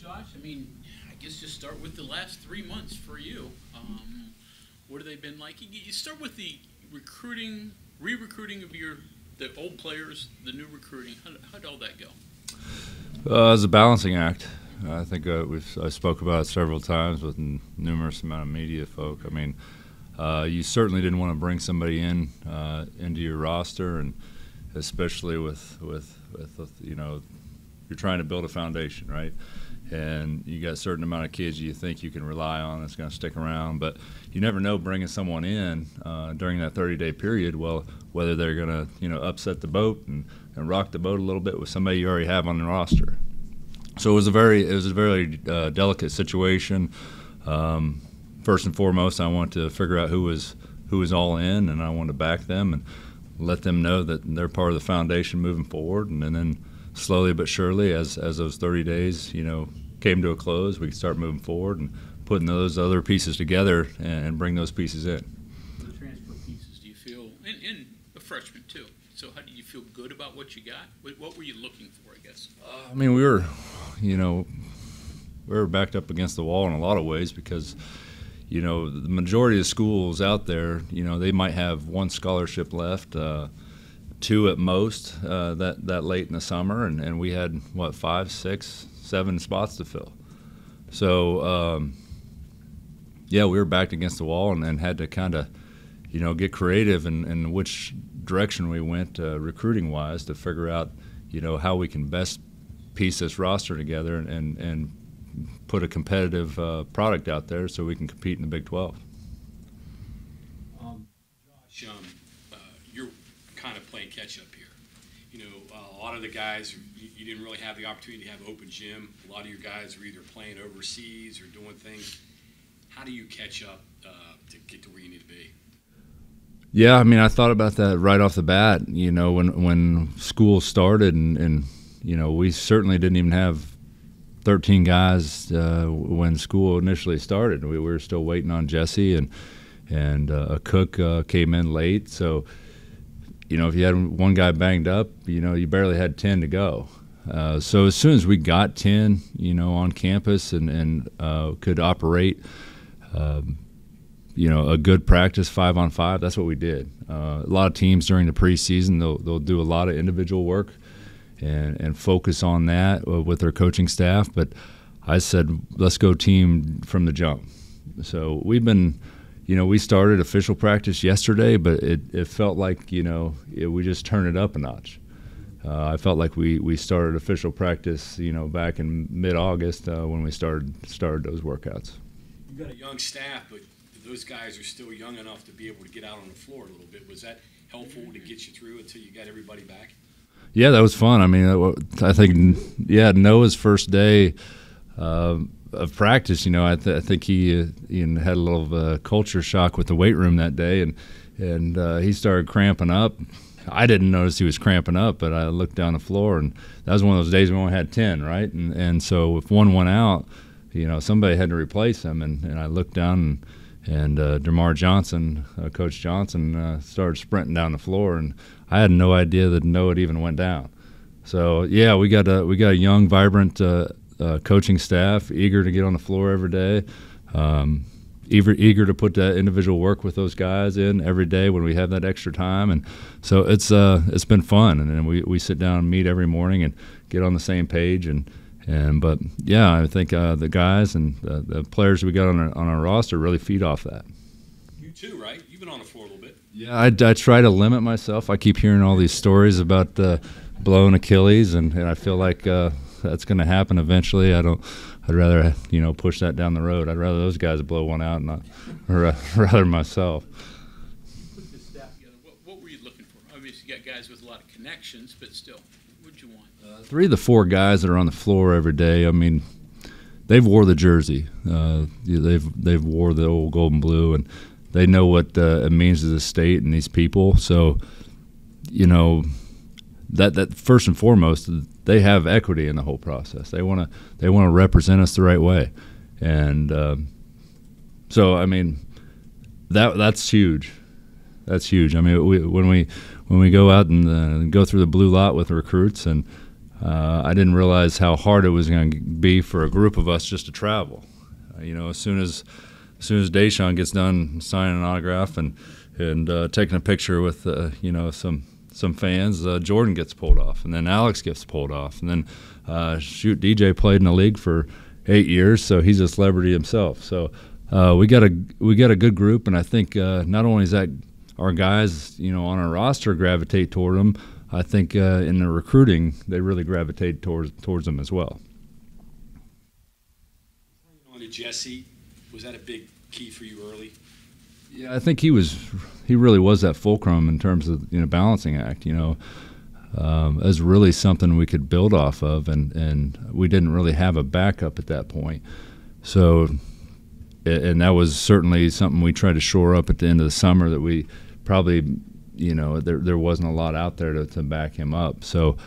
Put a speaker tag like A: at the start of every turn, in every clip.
A: Josh, I mean, I guess just start with the last 3 months for you. What have they been like? You start with the recruiting, re-recruiting of the old players, the new recruiting. How'd all that go?
B: It's a balancing act. I think I spoke about it several times with numerous amount of media folk. I mean, you certainly didn't want to bring somebody into your roster, and especially with you know, you're trying to build a foundation, right? And you got a certain amount of kids you think you can rely on that's going to stick around, but you never know bringing someone in during that 30-day period, well, whether they're going to, you know, upset the boat and rock the boat a little bit with somebody you already have on the roster. So it was a very delicate situation. First and foremost, I wanted to figure out who was all in, and I wanted to back them and let them know that they're part of the foundation moving forward. And then slowly but surely, as those 30 days, you know, came to a close, we could start moving forward and putting those other pieces together and bring those pieces in.
A: The transfer pieces, do you feel, and a freshman too, so how do you feel good about what you got? What were you looking for, I guess?
B: I mean, we were backed up against the wall in a lot of ways because, you know, the majority of schools out there, you know, they might have one scholarship left, two at most, that late in the summer, and we had, 5, 6, 7 spots to fill. So, yeah, we were backed against the wall and had to kind of, you know, get creative in which direction we went recruiting-wise to figure out, you know, how we can best piece this roster together and put a competitive product out there so we can compete in the Big 12.
C: Josh, you're kind of playing catch-up here. You know, a lot of the guys, you didn't really have the opportunity to have open gym. A lot of your guys are either playing overseas or doing things. How do you catch up to get to where you need to be?
B: Yeah, I mean, I thought about that right off the bat. You know, when school started, and you know, we certainly didn't even have 13 guys when school initially started. We were still waiting on Jesse, and a cook came in late. So, you know, if you had one guy banged up, you know, you barely had 10 to go. So as soon as we got 10, you know, on campus and could operate, you know, a good practice 5-on-5, that's what we did. A lot of teams during the preseason, they'll do a lot of individual work and focus on that with their coaching staff. But I said, let's go team from the jump. So we've been, you know, we started official practice yesterday, but it felt like, you know, we just turned it up a notch. I felt like we started official practice, you know, back in mid-August when we started those workouts.
C: You've got a young staff, but those guys are still young enough to be able to get out on the floor a little bit. Was that helpful to get you through until you got everybody back?
B: Yeah, that was fun. I mean, I think, yeah, Noah's first day of practice, you know, I think he had a little culture shock with the weight room that day, and he started cramping up. I didn't notice he was cramping up, but I looked down the floor, and that was one of those days we only had 10, right? And so if one went out, you know, somebody had to replace him, and I looked down, and DeMar Johnson, Coach Johnson, started sprinting down the floor, and I had no idea that Noah even went down. So yeah, we got a young, vibrant coaching staff, eager to get on the floor every day, eager to put that individual work with those guys in every day when we have that extra time. And so it's been fun, and then we sit down and meet every morning and get on the same page. But yeah, I think the guys and the players we got on our roster really feed off that.
C: You too, right? You've been on the floor a little bit.
B: Yeah, I try to limit myself. I keep hearing all these stories about blowing Achilles, and I feel like that's going to happen eventually. I'd rather, you know, push that down the road. I'd rather those guys blow one out, rather myself.
A: Put this staff together. What were you looking for? Obviously, you got guys with a lot of connections, but still, what'd you want?
B: 3 of the 4 guys that are on the floor every day, I mean, they've wore the jersey. They've wore the old gold and blue, and they know what it means to the state and these people. So, you know, that first and foremost, they have equity in the whole process. They want to represent us the right way, and so I mean, that's huge. That's huge. I mean, when we go out and go through the blue lot with recruits, and I didn't realize how hard it was going to be for a group of us just to travel. You know, as soon as Deshaun gets done signing an autograph and taking a picture with you know, some fans, Jordan gets pulled off, and then Alex gets pulled off, and then DJ played in the league for 8 years, so he's a celebrity himself. So we got a good group, and I think not only is that our guys, you know, on our roster gravitate toward them, I think in the recruiting they really gravitate towards them as well.
C: On to Jesse, was that a big key for you early?
B: Yeah, I think he really was that fulcrum in terms of, you know, balancing act. You know, it was really something we could build off of, and we didn't really have a backup at that point. So, and that was certainly something we tried to shore up at the end of the summer, that we probably, you know, there wasn't a lot out there to back him up. So,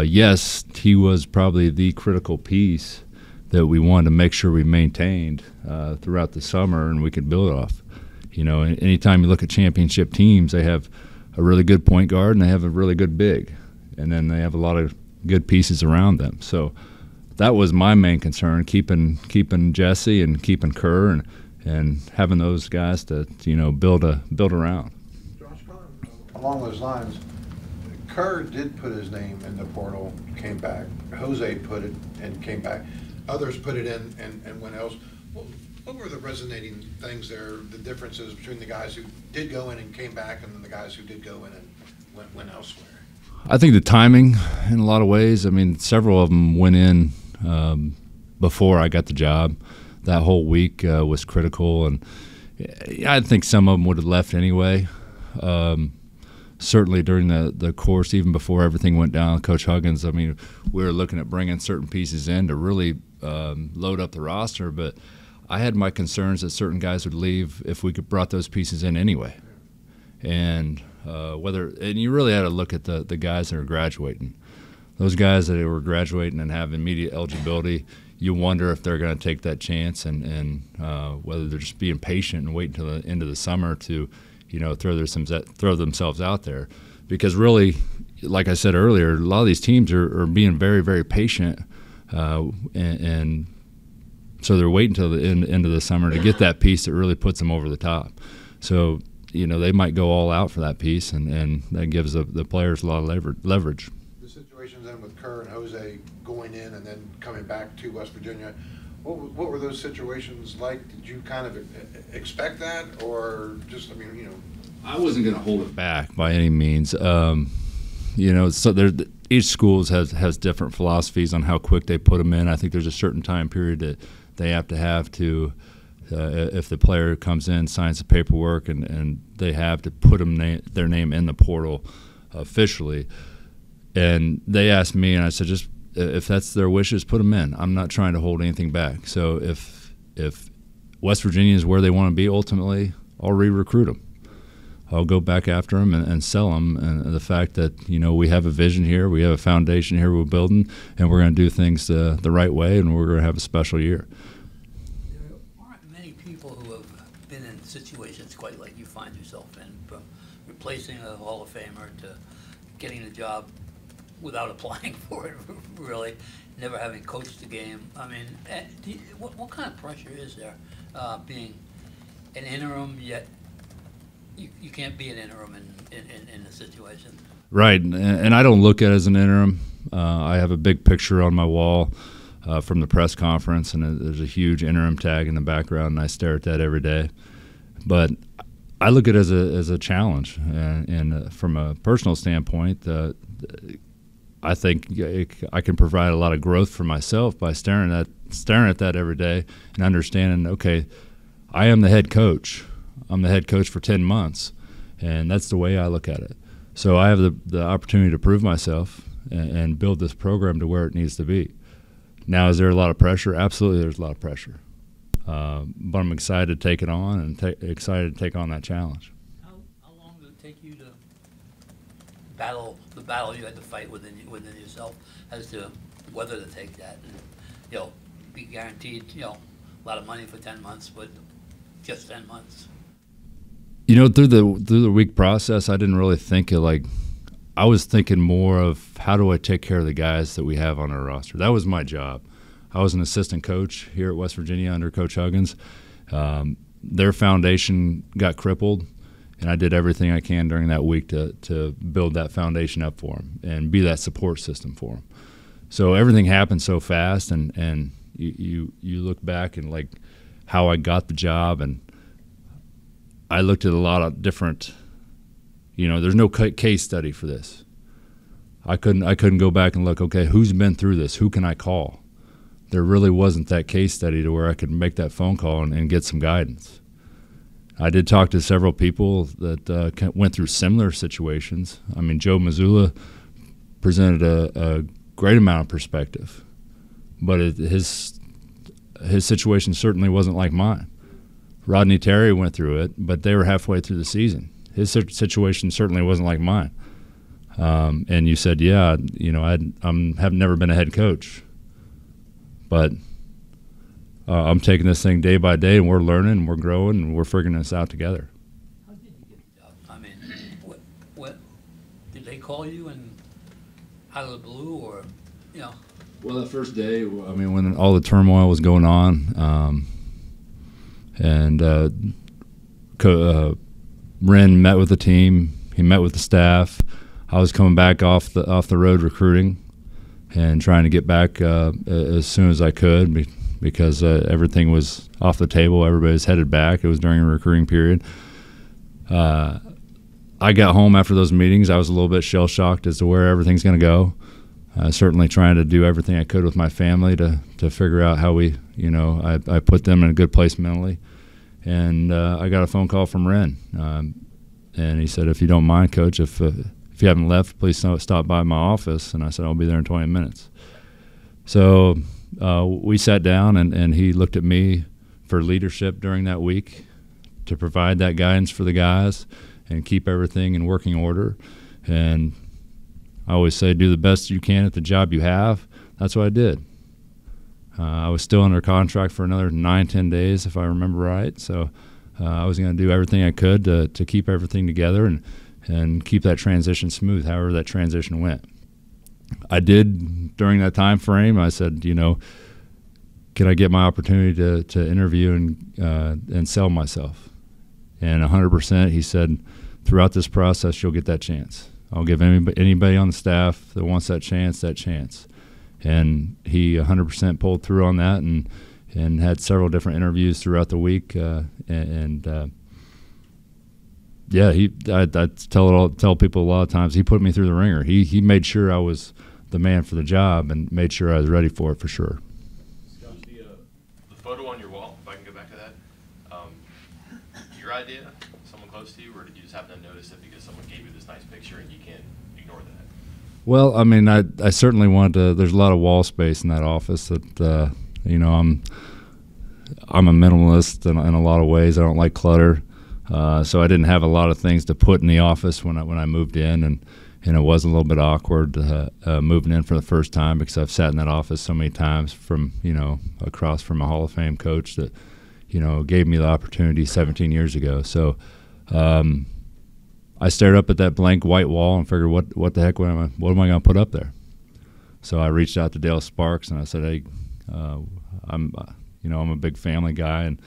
B: yes, he was probably the critical piece that we wanted to make sure we maintained throughout the summer and we could build off. You know, anytime you look at championship teams, they have a really good point guard and they have a really good big, and then they have a lot of good pieces around them. So that was my main concern, keeping Jesse and keeping Kerr and having those guys to, you know, build around.
D: Along those lines, Kerr did put his name in the portal, came back. Jose put it and came back. Others put it in and went else. What were the resonating things there, the differences between the guys who did go in and came back and then the guys who did go in and went elsewhere?
B: I think the timing in a lot of ways. I mean, several of them went in before I got the job. That whole week was critical, and I think some of them would have left anyway. Certainly during the course, even before everything went down, Coach Huggins, I mean, we were looking at bringing certain pieces in to really load up the roster, but I had my concerns that certain guys would leave if we brought those pieces in anyway. And you really had to look at the guys that are graduating. Those guys that were graduating and have immediate eligibility, you wonder if they're going to take that chance and whether they're just being patient and wait until the end of the summer to, you know, throw themselves out there. Because really, like I said earlier, a lot of these teams are being very, very patient, and so they're waiting until the end of the summer to get that piece that really puts them over the top. So, you know, they might go all out for that piece, and that gives the players a lot of leverage.
D: The situations then with Kerr and Jose going in and then coming back to West Virginia, what were those situations like? Did you kind of expect that, or just, I mean, you know?
B: I wasn't going to hold it back by any means. You know, so each school has different philosophies on how quick they put them in. I think there's a certain time period that they have to if the player comes in, signs the paperwork, and they have to put their name in the portal officially. And they asked me, and I said, just if that's their wishes, put them in. I'm not trying to hold anything back. So if West Virginia is where they want to be ultimately, I'll re-recruit them. I'll go back after them and sell them. And the fact that, you know, we have a vision here, we have a foundation here we're building, and we're going to do things the right way, and we're going to have a special year.
E: There aren't many people who have been in situations quite like you find yourself in, from replacing a Hall of Famer to getting a job without applying for it, really, never having coached the game. I mean, what kind of pressure is there being an interim, yet you can't be an interim in a situation?
B: Right, and I don't look at it as an interim. I have a big picture on my wall from the press conference, and there's a huge interim tag in the background, and I stare at that every day. But I look at it as a challenge, and from a personal standpoint, I think I can provide a lot of growth for myself by staring at that every day and understanding, okay, I am the head coach. I'm the head coach for 10 months, and that's the way I look at it. So I have the opportunity to prove myself and build this program to where it needs to be. Now, is there a lot of pressure? Absolutely, there's a lot of pressure. But I'm excited to take it on and excited to take on that challenge.
E: How long did it take you to battle the battle you had to fight within yourself as to whether to take that and, you know, be guaranteed, you know, a lot of money for 10 months, but just 10 months?
B: You know, through the week process, I didn't really think of, like, I was thinking more of how do I take care of the guys that we have on our roster. That was my job. I was an assistant coach here at West Virginia under Coach Huggins. Their foundation got crippled, and I did everything I can during that week to build that foundation up for them and be that support system for them. So everything happened so fast, and you look back and like how I got the job, and I looked at a lot of different, there's no case study for this. I couldn't go back and look, okay, who's been through this? Who can I call? There really wasn't that case study to where I could make that phone call and get some guidance. I did talk to several people that went through similar situations. I mean, Joe Mazzulla presented a great amount of perspective, but his situation certainly wasn't like mine. Rodney Terry went through it, but they were halfway through the season. His situation certainly wasn't like mine. And you said, yeah, have never been a head coach, but I'm taking this thing day by day, and we're learning, and we're growing, and we're figuring this out together.
E: How did you get the job? I mean, what did they call you and out of the blue, or
B: Well, that first day, I mean, when all the turmoil was going on, and Ren met with the team. He met with the staff. I was coming back off the road recruiting and trying to get back as soon as I could because everything was off the table. Everybody was headed back. It was during a recruiting period. I got home after those meetings. I was a little bit shell-shocked as to where everything's going to go. Certainly trying to do everything I could with my family to figure out how we, I put them in a good place mentally. And I got a phone call from Ren, and he said, "If you don't mind, Coach, if you haven't left, please stop by my office." And I said, "I'll be there in 20 minutes." So we sat down, and he looked at me for leadership during that week to provide that guidance for the guys and keep everything in working order. And I always say, do the best you can at the job you have. That's what I did. I was still under contract for another 9-10 days, if I remember right. So I was going to do everything I could to keep everything together and keep that transition smooth, however that transition went. I did during that time frame. I said, can I get my opportunity to interview and sell myself? And 100%, he said, throughout this process, you'll get that chance. I'll give anybody on the staff that wants that chance. And he 100% pulled through on that and had several different interviews throughout the week. I tell people a lot of times he put me through the ringer. He made sure I was the man for the job and made sure I was ready for it for sure.
F: Scott, the photo on your wall, if I can go back to that, your idea, someone close to you, or did you just happen to notice it because someone gave you this nice picture and you can't ignore that?
B: Well, I mean, I certainly wanted to. There's a lot of wall space in that office that I'm a minimalist in a lot of ways. I don't like clutter, so I didn't have a lot of things to put in the office when I moved in, and it was a little bit awkward moving in for the first time because I've sat in that office so many times from across from a Hall of Fame coach that gave me the opportunity 17 years ago. So. I stared up at that blank white wall and figured, what the heck, what am I going to put up there? So I reached out to Dale Sparks and I said, hey, I'm a big family guy, and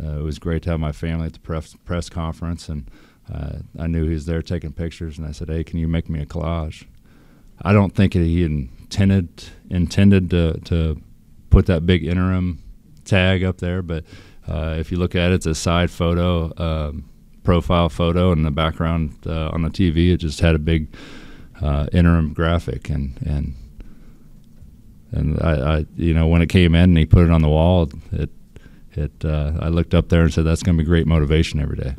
B: it was great to have my family at the press conference, and I knew he was there taking pictures, and I said, hey, can you make me a collage? I don't think he intended to put that big interim tag up there, but if you look at it, it's a side photo. Profile photo, and the background on the TV, it just had a big interim graphic, and I when it came in and he put it on the wall, I looked up there and said, that's going to be great motivation every day.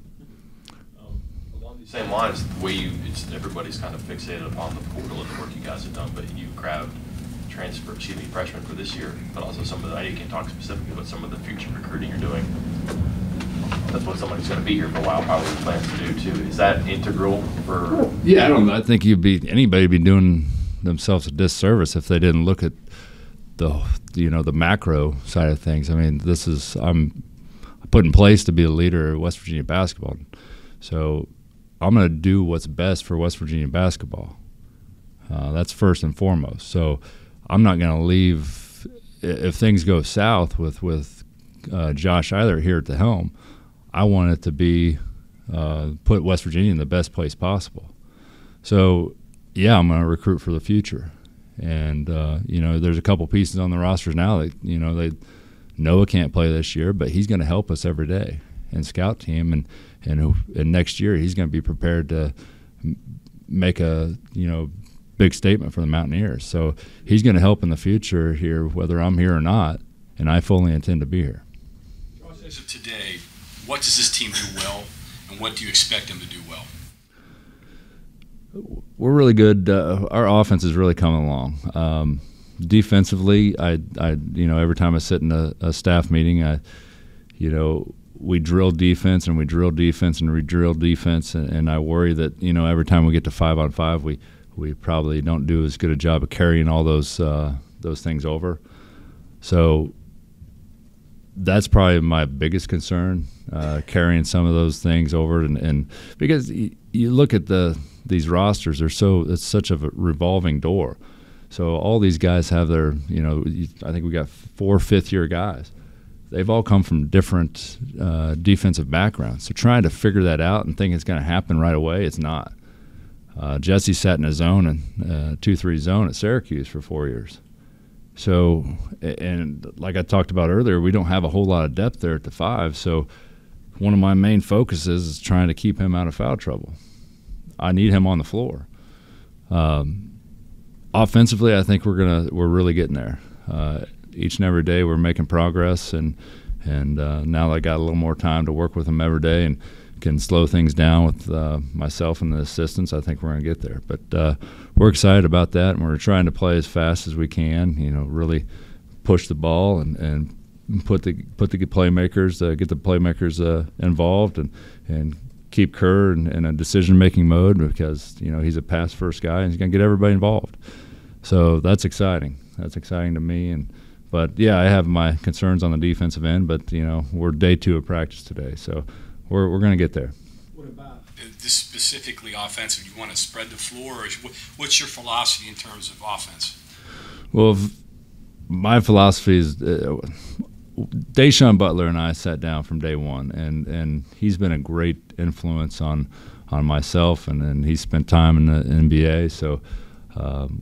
F: Along these same lines, the way everybody's kind of fixated upon the portal and the work you guys have done, but you grabbed freshmen for this year, but also some of the, I know you can't talk specifically, but some of the future recruiting you're doing. That's what somebody's going to be here for a while probably plans to do too. Is that integral for?
B: Yeah, I think anybody be doing themselves a disservice if they didn't look at the macro side of things. I mean, I'm put in place to be a leader of West Virginia basketball, so I'm going to do what's best for West Virginia basketball. That's first and foremost. So I'm not going to leave if things go south with Josh Eilert here at the helm. I want it to be put West Virginia in the best place possible. So, yeah, I'm going to recruit for the future. And, there's a couple pieces on the rosters now that, Noah can't play this year, but he's going to help us every day and scout team. And next year he's going to be prepared to make a, big statement for the Mountaineers. So he's going to help in the future here, whether I'm here or not, and I fully intend to be here.
C: As of today, what does this team do well, and what do you expect them to do well?
B: We're really good. Our offense is really coming along. Defensively, I every time I sit in a staff meeting, we drill defense and we drill defense and we drill defense, and I worry that every time we get to 5-on-5, we probably don't do as good a job of carrying all those things over. So that's probably my biggest concern, carrying some of those things over, and because you look at these rosters, it's such a revolving door. So all these guys have their, I think we got 4 fifth-year guys. They've all come from different defensive backgrounds. So trying to figure that out and think it's going to happen right away, it's not. Jesse sat in a zone and 2-3 zone at Syracuse for 4 years. So, and like I talked about earlier, we don't have a whole lot of depth there at the 5. So one of my main focuses is trying to keep him out of foul trouble. I need him on the floor. Offensively, I think we're really getting there. Each and every day we're making progress, and now that I got a little more time to work with him every day and can slow things down with myself and the assistants, I think we're going to get there. But we're excited about that, and we're trying to play as fast as we can. Really push the ball and put the playmakers, get the playmakers involved, and keep Kerr in a decision-making mode, because he's a pass-first guy and he's going to get everybody involved. So that's exciting. That's exciting to me. But yeah, I have my concerns on the defensive end. But we're day 2 of practice today, so we're going to get there.
C: What about this specifically offensive? You want to spread the floor, or what's your philosophy in terms of offense?
B: Well, my philosophy is Deshaun Butler and I sat down from day one, and he's been a great influence on myself, and he's spent time in the NBA. So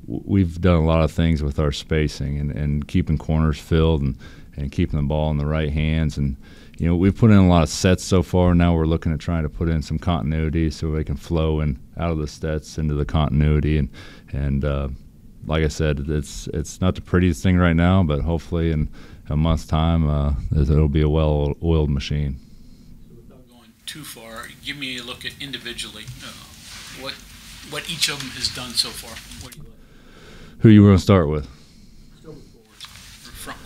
B: we've done a lot of things with our spacing and keeping corners filled and keeping the ball in the right hands. And we've put in a lot of sets so far. Now we're looking at trying to put in some continuity so they can flow in out of the sets into the continuity. And like I said, it's not the prettiest thing right now, but hopefully in a month's time, it'll be a well-oiled machine.
A: So without going too far, give me a look at individually what each of them has done so far. What do you like?
B: Who you want to start with?
A: Start with forward or front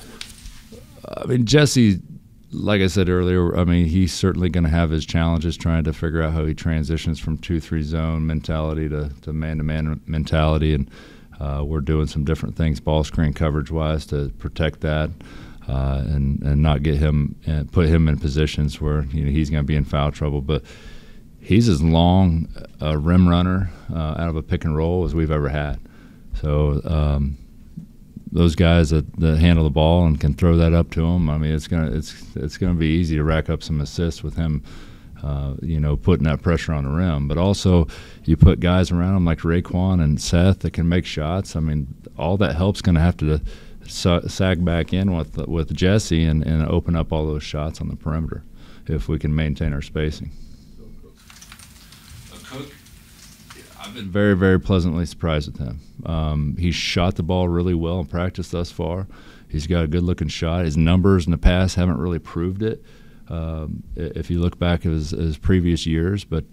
A: court.
B: Jesse, like I said earlier, he's certainly going to have his challenges trying to figure out how he transitions from 2-3 zone mentality to man-to-man mentality, and we're doing some different things ball screen coverage-wise to protect that and not get him and put him in positions where he's going to be in foul trouble. But he's as long a rim runner out of a pick and roll as we've ever had. So those guys that handle the ball and can throw that up to him, it's gonna be easy to rack up some assists with him, putting that pressure on the rim. But also, you put guys around him like RaeQuan and Seth that can make shots. All that help's going to have to sag back in with Jesse and open up all those shots on the perimeter if we can maintain our spacing.
C: Cook,
B: I've been very, very pleasantly surprised with him. He's shot the ball really well in practice thus far. He's got a good-looking shot. His numbers in the past haven't really proved it if you look back at his previous years. But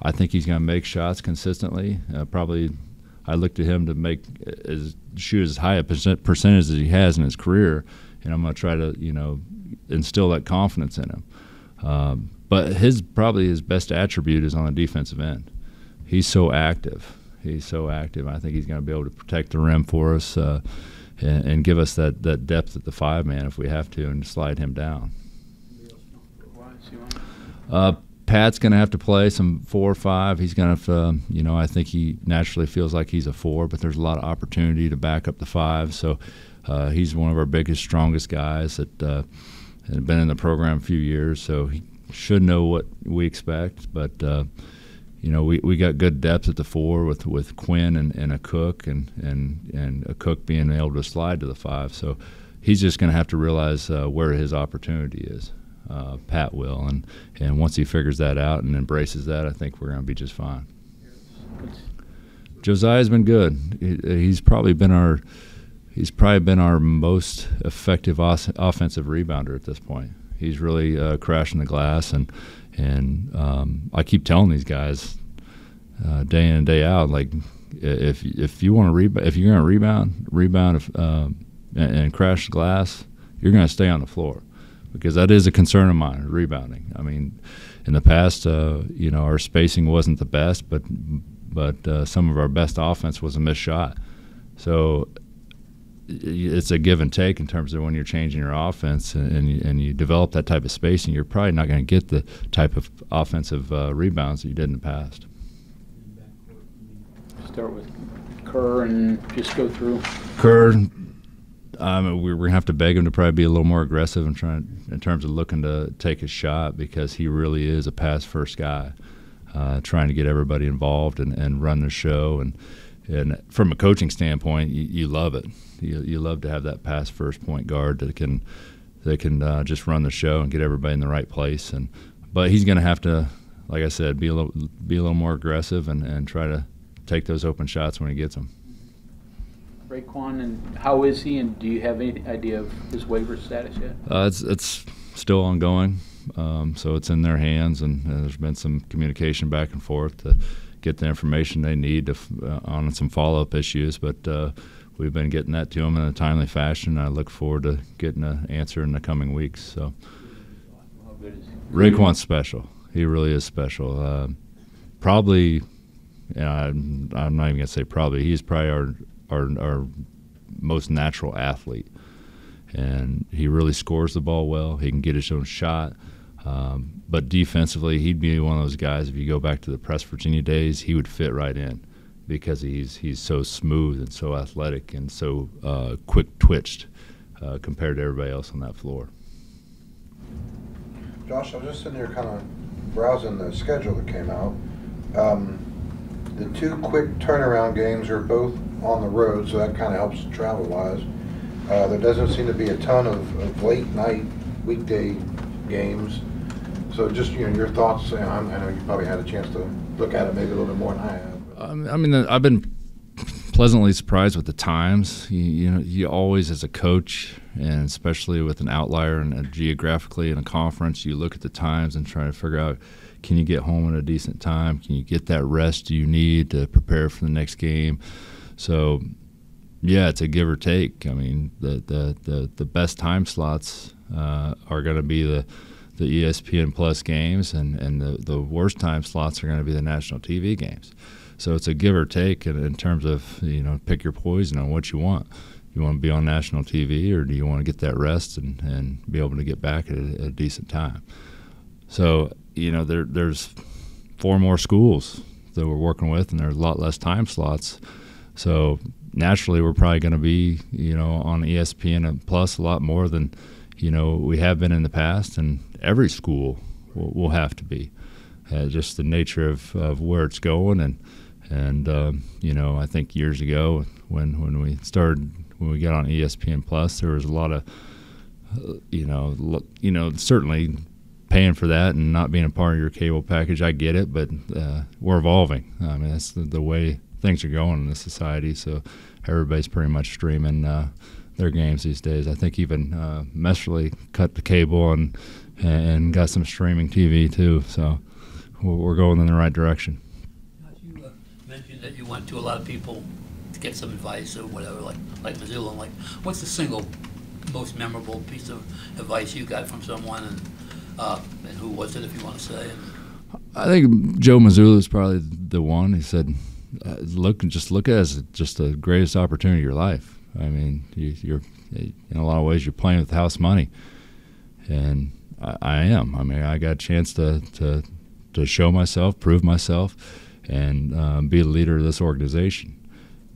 B: I think he's going to make shots consistently. Probably I look to him to shoot as high a percentage as he has in his career, and I'm going to try to instill that confidence in him. But probably his best attribute is on the defensive end. He's so active. I think he's going to be able to protect the rim for us and give us that depth at the 5-man if we have to, and slide him down. Pat's going to have to play some 4 or 5. He's going to, I think he naturally feels like he's a 4, but there's a lot of opportunity to back up the 5. So he's one of our biggest, strongest guys that had been in the program a few years. So he should know what we expect. But we got good depth at the 4 with Quinn and a Cook and a Cook being able to slide to the 5. So he's just going to have to realize where his opportunity is. Pat will, and once he figures that out and embraces that, I think we're going to be just fine. Josiah's been good. He's probably been our most effective offensive rebounder at this point. He's really crashing the glass, and I keep telling these guys day in and day out, like if you want to if you're going to rebound and crash the glass, you're going to stay on the floor. Because that is a concern of mine, rebounding. I mean, in the past, our spacing wasn't the best, but some of our best offense was a missed shot. So it's a give and take in terms of when you're changing your offense and you develop that type of spacing, you're probably not going to get the type of offensive rebounds that you did in the past.
A: Start with Kerr and just go through.
B: Kerr. We're going to have to beg him to probably be a little more aggressive in terms of looking to take a shot, because he really is a pass-first guy, trying to get everybody involved and run the show. And from a coaching standpoint, you love it. You love to have that pass-first point guard that can just run the show and get everybody in the right place. But he's going to have to, like I said, be a little more aggressive and try to take those open shots when he gets them.
A: RaeQuan, and how is he, and do you have any idea of his waiver status yet?
B: It's still ongoing, so it's in their hands, and there's been some communication back and forth to get the information they need on some follow-up issues, but we've been getting that to them in a timely fashion. I look forward to getting an answer in the coming weeks. So,
A: How good is he?
B: RaeQuan's special. He really is special. Probably, I'm not even going to say probably, he's probably our most natural athlete, and he really scores the ball well. He can get his own shot, but defensively, he'd be one of those guys. If you go back to the Press Virginia days, he would fit right in because he's so smooth and so athletic and so quick twitched compared to everybody else on that floor.
D: Josh, I was just sitting here kind of browsing the schedule that came out. The 2 quick turnaround games are both on the road, so that kind of helps travel-wise. There doesn't seem to be a ton of late-night weekday games. So just your thoughts. I know you probably had a chance to look at it maybe a little bit more than I have.
B: I mean, I've been pleasantly surprised with the times. You always, as a coach, and especially with an outlier and geographically in a conference, you look at the times and try to figure out, can you get home at a decent time? Can you get that rest you need to prepare for the next game? So, yeah, it's a give or take. I mean, the best time slots are going to be the ESPN Plus games, and the worst time slots are going to be the national TV games. So it's a give or take in terms of, pick your poison on what you want. You want to be on national TV, or do you want to get that rest and be able to get back at a decent time? So, there's 4 more schools that we're working with, and there's a lot less time slots. So naturally, we're probably going to be, on ESPN Plus a lot more than, we have been in the past, and every school will have to be. Just the nature of where it's going, and I think years ago when we got on ESPN Plus, there was a lot of, certainly paying for that and not being a part of your cable package. I get it, but we're evolving. I mean, that's the way things are going in this society. So everybody's pretty much streaming their games these days. I think even Messerly cut the cable and got some streaming TV too. So we're going in the right direction.
E: You mentioned that you went to a lot of people to get some advice or whatever, like Missoula. Like, what's the single most memorable piece of advice you got from someone, and who was it, if you want to say?
B: I think Joe Missoula is probably the one. He said, look at it as just the greatest opportunity of your life. I mean, you're in a lot of ways, you're playing with house money, and I am. I mean, I got a chance to to show myself, prove myself, and be the leader of this organization.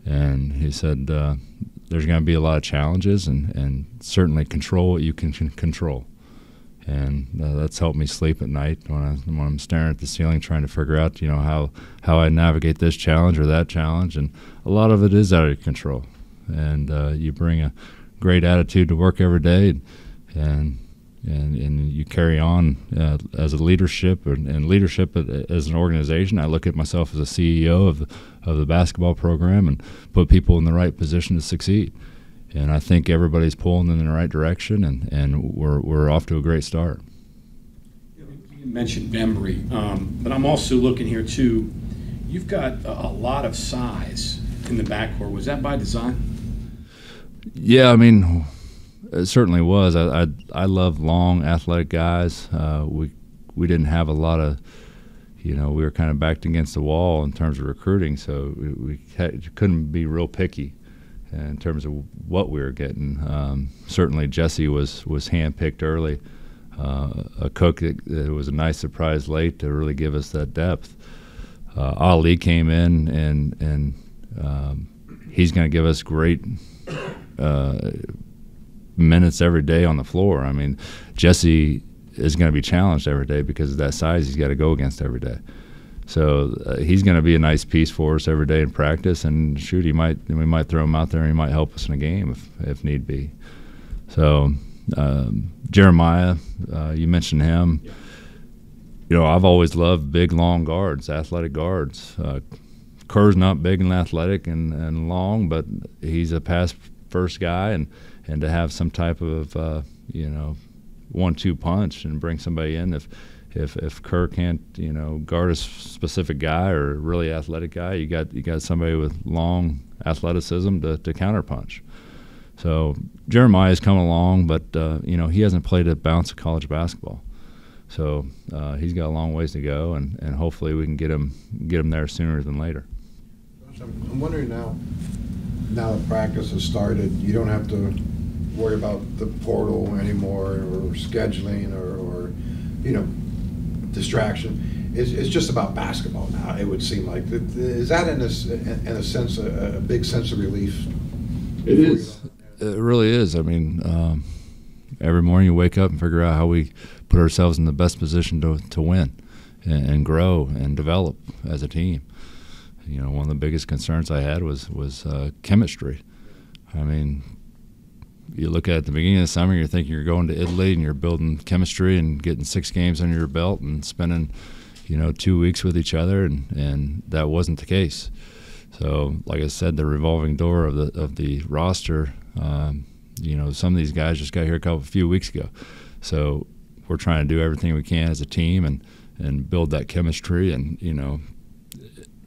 B: And he said, there's going to be a lot of challenges, and certainly control what you can control. And that's helped me sleep at night when I'm staring at the ceiling trying to figure out, how I navigate this challenge or that challenge. And a lot of it is out of your control. And you bring a great attitude to work every day, and you carry on as a leadership and leadership as an organization. I look at myself as a CEO of the basketball program and put people in the right position to succeed. And I think everybody's pulling in the right direction, and we're off to a great start.
C: You mentioned memory, but I'm also looking here too. You've got a lot of size in the backcourt. Was that by design?
B: Yeah, I mean, it certainly was. I love long, athletic guys. We didn't have a lot of, we were kind of backed against the wall in terms of recruiting, so we couldn't be real picky in terms of what we were getting. Certainly Jesse was handpicked early. A cook that was a nice surprise late to really give us that depth. Ali came in, and he's going to give us great minutes every day on the floor. I mean, Jesse is going to be challenged every day because of that size he's got to go against every day. So he's going to be a nice piece for us every day in practice, and shoot, we might throw him out there and he might help us in a game if need be. So Jeremiah, you mentioned him. I've always loved big, long guards, athletic guards. Kerr's not big and athletic and long, but he's a pass-first guy, and to have some type of 1-2 punch and bring somebody in if Kerr can't guard a specific guy or a really athletic guy, you got somebody with long athleticism to counterpunch. So Jeremiah's come along, but he hasn't played a bounce of college basketball. So he's got a long ways to go, and hopefully we can get him there sooner than later.
D: I'm wondering now that practice has started, you don't have to worry about the portal anymore or scheduling or distraction. It's just about basketball now, it would seem like. Is that in a sense a big sense of relief?
B: It is. It really is. I mean, every morning you wake up and figure out how we put ourselves in the best position to win and grow and develop as a team. One of the biggest concerns I had was chemistry. I mean, you look at the beginning of the summer, you're thinking you're going to Italy and you're building chemistry and getting 6 games under your belt and spending, 2 weeks with each other, and that wasn't the case. So, like I said, the revolving door of the roster, some of these guys just got here a few weeks ago. So we're trying to do everything we can as a team and build that chemistry. And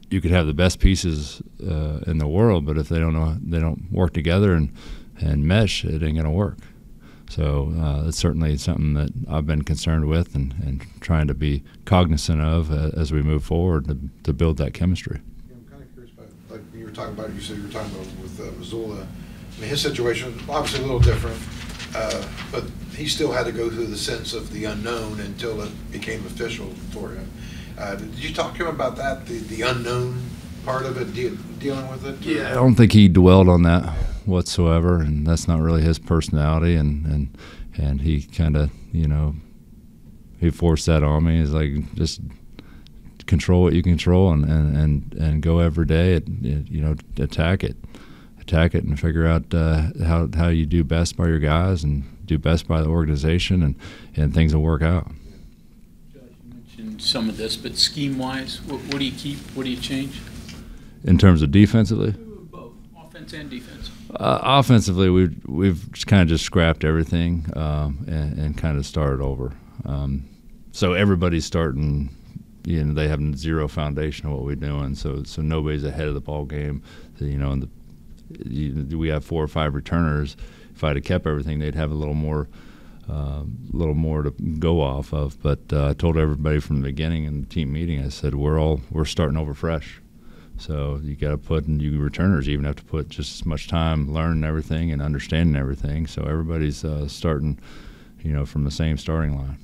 B: you could have the best pieces in the world, but if they don't work together and mesh, it ain't going to work. So it's certainly something that I've been concerned with and trying to be cognizant of as we move forward to build that chemistry.
D: I'm kind of curious about, like you were talking about, you said you were talking about with Mazzulla. I mean, his situation was obviously a little different, but he still had to go through the sense of the unknown until it became official for him. Did you talk to him about that, the unknown part of it, dealing with it?
B: Yeah, I don't think he dwelled on that whatsoever, and that's not really his personality, and he kind of he forced that on me. He's like, just control what you control and go every day attack it and figure out how you do best by your guys and do best by the organization, and things will work out.
A: Josh, you mentioned some of this, but scheme-wise, what do you keep, what do you change?
B: In terms of defensively?
A: Both, offense and defense.
B: Offensively, we've kind of just scrapped everything and kind of started over. So everybody's starting, they have zero foundation of what we're doing. So nobody's ahead of the ball game. We have 4 or 5 returners. If I'd have kept everything, they'd have a little more to go off of. But I told everybody from the beginning in the team meeting, I said we're starting over fresh. So you got to put, and you returners even have to put just as much time learning everything and understanding everything. So everybody's starting, from the same starting line.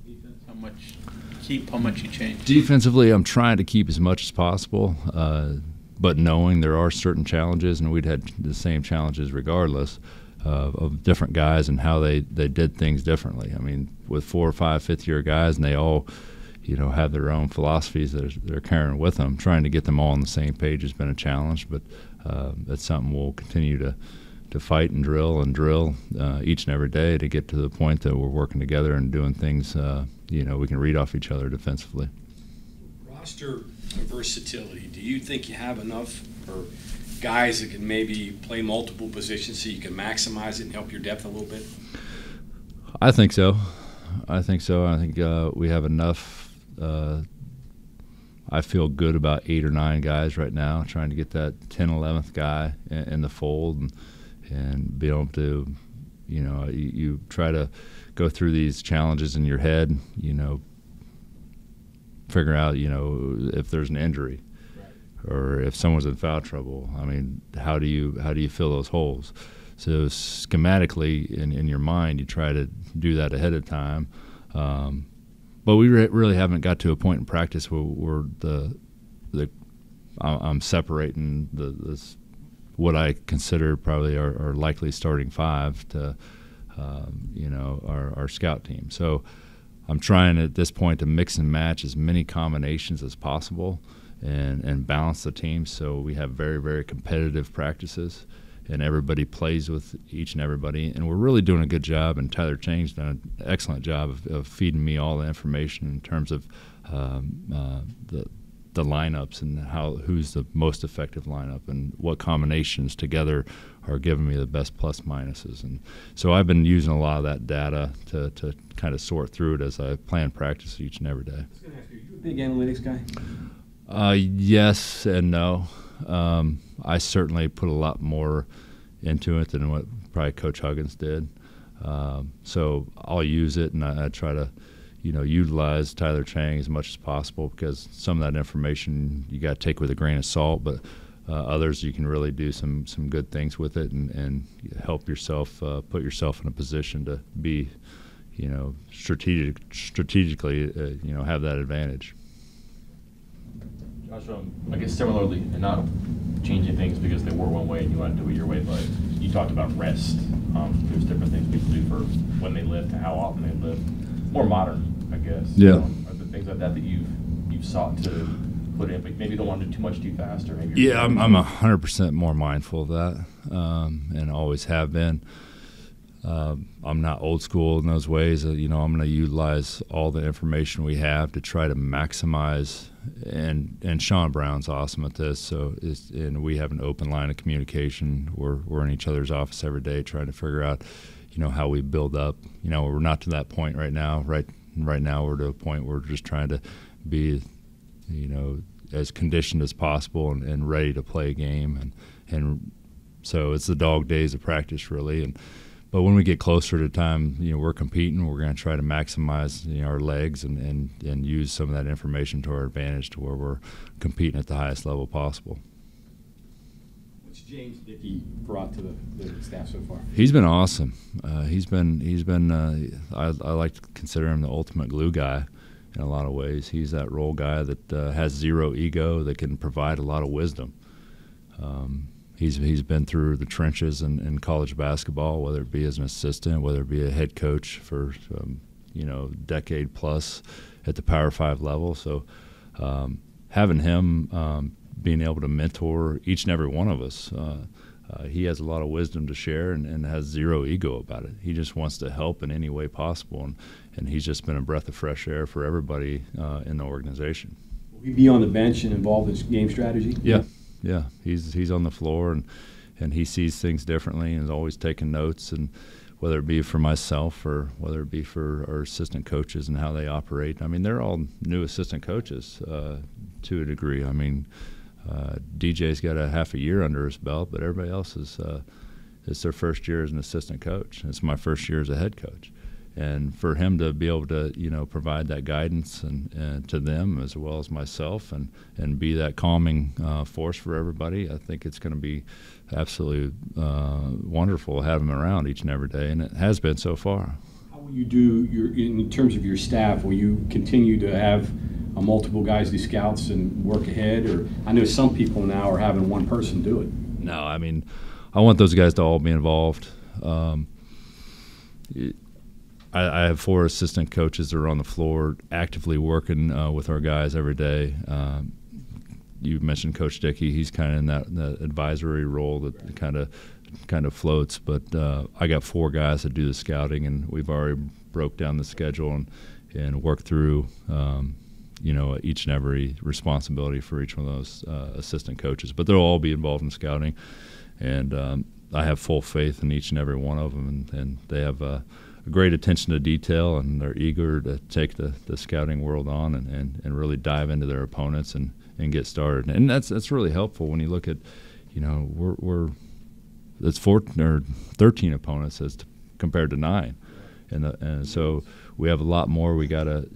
A: Defense, how much keep, how much you change?
B: Defensively, I'm trying to keep as much as possible, but knowing there are certain challenges, and we'd had the same challenges regardless of different guys and how they did things differently. I mean, with 4 or 5 fifth-year guys, and they all, have their own philosophies that they're carrying with them. Trying to get them all on the same page has been a challenge, but that's something we'll continue to fight and drill each and every day to get to the point that we're working together and doing things, we can read off each other defensively.
C: Roster versatility, do you think you have enough for guys that can maybe play multiple positions so you can maximize it and help your depth a little bit?
B: I think so. I think we have enough. I feel good about 8 or 9 guys right now, trying to get that 10th, 11th guy in the fold and be able to, you try to go through these challenges in your head, figure out, if there's an injury or if someone's in foul trouble. I mean, how do you fill those holes? So schematically in your mind, you try to do that ahead of time. But we really haven't got to a point in practice where I'm separating what I consider probably our likely starting 5 to our scout team. So I'm trying at this point to mix and match as many combinations as possible and balance the team so we have very, very competitive practices and everybody plays with each and everybody. And we're really doing a good job, and Tyler Chang's done an excellent job of feeding me all the information in terms of the lineups and who's the most effective lineup and what combinations together are giving me the best plus minuses. And so I've been using a lot of that data to kind of sort through it as I plan practice each and every day.
G: I was going to ask you, are you a big analytics guy?
B: Yes and no. I certainly put a lot more into it than what probably Coach Huggins did. So I'll use it, and I try to, utilize Tyler Chang as much as possible because some of that information you got to take with a grain of salt, but others you can really do some good things with it and help yourself, put yourself in a position to be, strategically, have that advantage.
F: Josh, I guess similarly, and not changing things because they were one way and you want to do it your way, but you talked about rest. There's different things people do for when they lift to how often they lift. More modern, I guess.
B: Yeah.
F: Are there things like that you've sought to put in, but maybe don't want to do too much too fast, or maybe?
B: Yeah, I'm 100% more mindful of that, and always have been. I'm not old school in those ways. I'm going to utilize all the information we have to try to maximize. And Sean Brown's awesome at this. So and we have an open line of communication. We're in each other's office every day trying to figure out, how we build up. We're not to that point right now. Right now we're to a point where we're just trying to be, as conditioned as possible and ready to play a game. And so it's the dog days of practice really. But when we get closer to time, we're competing. We're going to try to maximize our legs and use some of that information to our advantage to where we're competing at the highest level possible.
G: What's James Dickey brought to the staff so far?
B: He's been awesome. He's been. I like to consider him the ultimate glue guy in a lot of ways. He's that role guy that has zero ego, that can provide a lot of wisdom. He's been through the trenches in college basketball, whether it be as an assistant, whether it be a head coach for decade plus at the Power 5 level. So having him being able to mentor each and every one of us, he has a lot of wisdom to share and has zero ego about it. He just wants to help in any way possible, and he's just been a breath of fresh air for everybody in the organization.
G: Will he be on the bench and involved in game strategy?
B: Yeah, he's on the floor and he sees things differently and is always taking notes, and whether it be for myself or whether it be for our assistant coaches and how they operate. I mean, they're all new assistant coaches to a degree. I mean, DJ's got a half a year under his belt, but everybody else it's their first year as an assistant coach. It's my first year as a head coach. And for him to be able to, provide that guidance and to them as well as myself and be that calming force for everybody, I think it's going to be absolutely wonderful to have him around each and every day, and it has been so far.
G: How You do in terms of your staff, will you continue to have multiple guys do scouts and work ahead? Or I know some people now are having one person do it.
B: No, I mean, I want those guys to all be involved. I have 4 assistant coaches that are on the floor actively working with our guys every day. You mentioned Coach Dickey. He's kind of in that advisory role that kind of floats. But I got 4 guys that do the scouting, and we've already broke down the schedule and worked through each and every responsibility for each one of those assistant coaches. But they'll all be involved in scouting, and I have full faith in each and every one of them, and they have a great attention to detail, and they're eager to take the scouting world on and really dive into their opponents and get started. And that's really helpful when you look at, it's 14 or 13 opponents compared to 9, and so we have a lot more we got to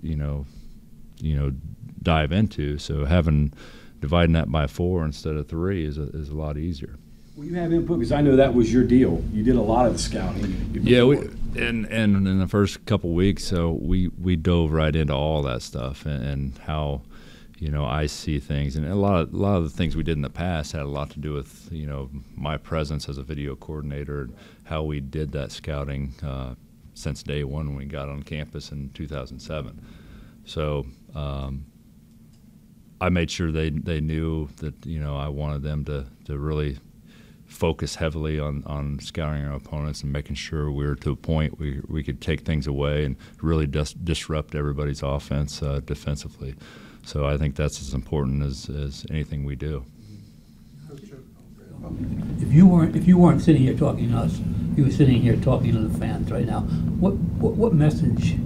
B: dive into. So dividing that by 4 instead of 3 is a lot easier.
G: Will you have input? Because I know that was your deal. You did a lot of the scouting.
B: Yeah, and in the first couple weeks, so we dove right into all that stuff and how I see things, and a lot of the things we did in the past had a lot to do with my presence as a video coordinator and how we did that scouting since day one when we got on campus in 2007. So I made sure they knew that I wanted them to really focus heavily on scouting our opponents and making sure we were to a point we could take things away and really disrupt everybody's offense defensively. So I think that's as important as anything we do.
E: If you weren't sitting here talking to us, you were sitting here talking to the fans right now. What message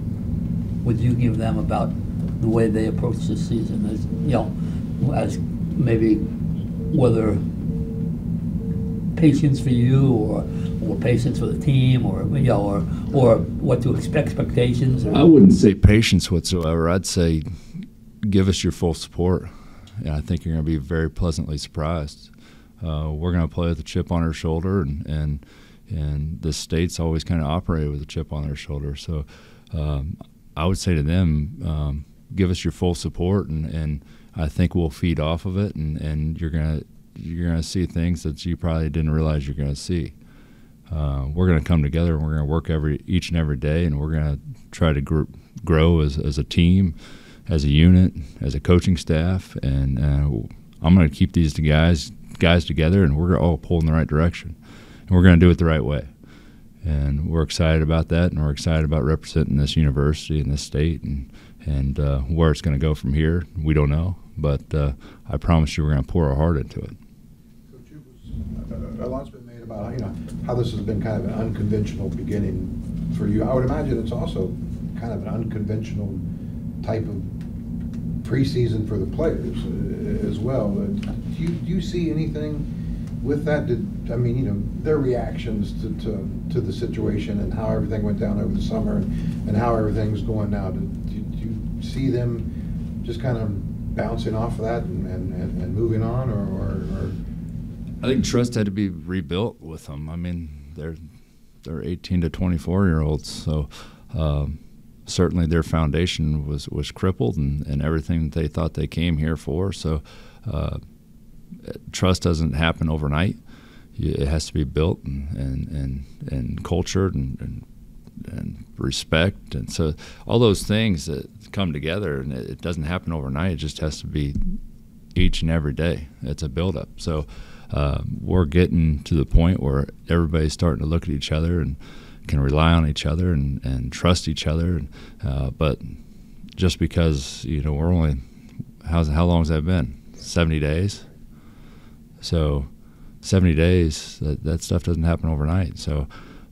E: would you give them about the way they approach this season? As maybe whether patience for you or patience for the team or what to expect, expectations?
B: I wouldn't say patience whatsoever. I'd say give us your full support, and I think you're going to be very pleasantly surprised. We're going to play with a chip on our shoulder, and the state's always kind of operated with a chip on their shoulder. So I would say to them, give us your full support, and I think we'll feed off of it, and you're going to see things that you probably didn't realize you're going to see. We're going to come together, and we're going to work each and every day, and we're going to try to grow as a team, as a unit, as a coaching staff, and I'm going to keep these guys together, and we're all pulling in the right direction, and we're going to do it the right way. And we're excited about that, and we're excited about representing this university and this state, and where it's going to go from here. We don't know, but I promise you we're going to pour our heart into it.
D: Coach, a lot's been made about how this has been kind of an unconventional beginning for you. I would imagine it's also kind of an unconventional type of preseason for the players as well. Do you see anything with that? Their reactions to the situation and how everything went down over the summer and how everything's going now. Do you see them just kind of bouncing off of that and moving on, or?
B: I think trust had to be rebuilt with them. I mean, they're 18 to 24-year-olds, so certainly their foundation was crippled and everything that they thought they came here for. So trust doesn't happen overnight. It has to be built and cultured and respect, and so all those things that come together, and it doesn't happen overnight. It just has to be each and every day. It's a buildup. So we're getting to the point where everybody's starting to look at each other and can rely on each other and trust each other. But just because we're only how long has that been? 70 days. So 70 days, that stuff doesn't happen overnight. So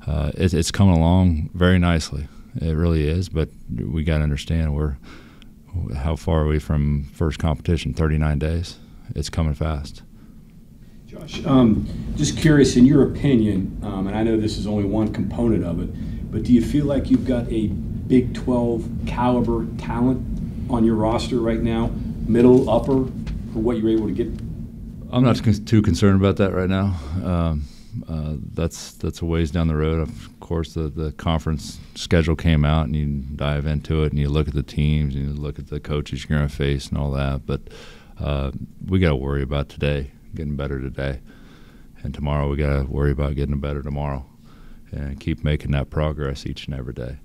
B: it's coming along very nicely. It really is. But we got to understand how far are we from first competition? 39 days. It's coming fast.
G: Josh, just curious, in your opinion, and I know this is only one component of it, but do you feel like you've got a Big 12 caliber talent on your roster right now, middle, upper, for what you're able to get?
B: I'm not too concerned about that right now. that's a ways down the road. Of course, the conference schedule came out, and you dive into it, and you look at the teams, and you look at the coaches you're going to face, and all that. But we got to worry about today, getting better today, and tomorrow we got to worry about getting better tomorrow, and keep making that progress each and every day.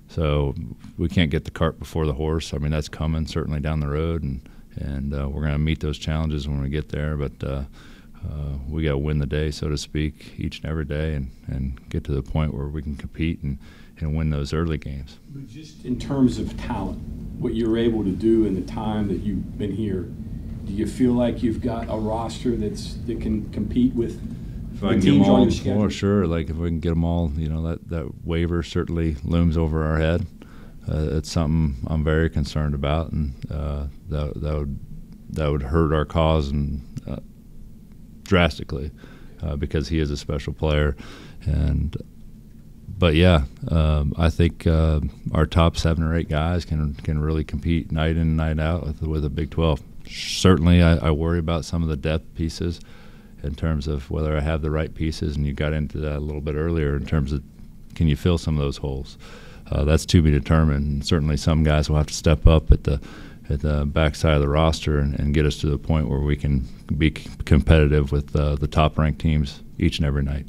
B: So we can't get the cart before the horse. I mean, that's coming certainly down the road, and we're going to meet those challenges when we get there. But we got to win the day, so to speak, each and every day, and get to the point where we can compete and win those early games.
G: But just in terms of talent, what you're able to do in the time that you've been here, do you feel like you've got a roster that can compete with
B: if I can get them all, well, sure. Like if we can get them all, that waiver certainly looms over our head. It's something I'm very concerned about, and that would hurt our cause and drastically because he is a special player. But yeah, I think our top 7 or 8 guys can really compete night in and night out with a Big 12. Certainly, I worry about some of the depth pieces in terms of whether I have the right pieces, and you got into that a little bit earlier in terms of can you fill some of those holes. That's to be determined. And certainly, some guys will have to step up at the backside of the roster and get us to the point where we can be competitive with the top-ranked teams each and every night.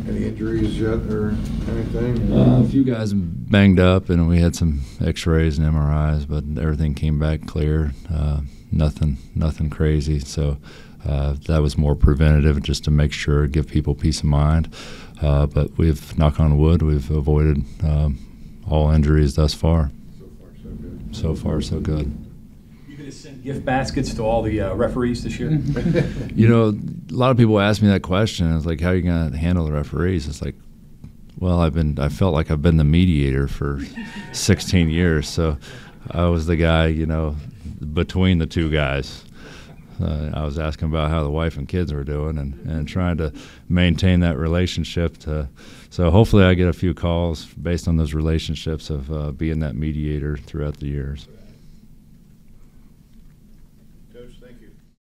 D: Any injuries yet or anything?
B: A few guys banged up, and we had some X-rays and MRIs, but everything came back clear. Nothing crazy. So that was more preventative, just to make sure, give people peace of mind. But we've, knock on wood, we've avoided all injuries thus far. So far, so good.
G: You going to send gift baskets to all the referees this year?
B: A lot of people ask me that question. It's like, how are you going to handle the referees? It's like, well, I felt like I've been the mediator for 16 years. So I was the guy, between the two guys. I was asking about how the wife and kids were doing and trying to maintain that relationship. So hopefully I get a few calls based on those relationships of being that mediator throughout the years.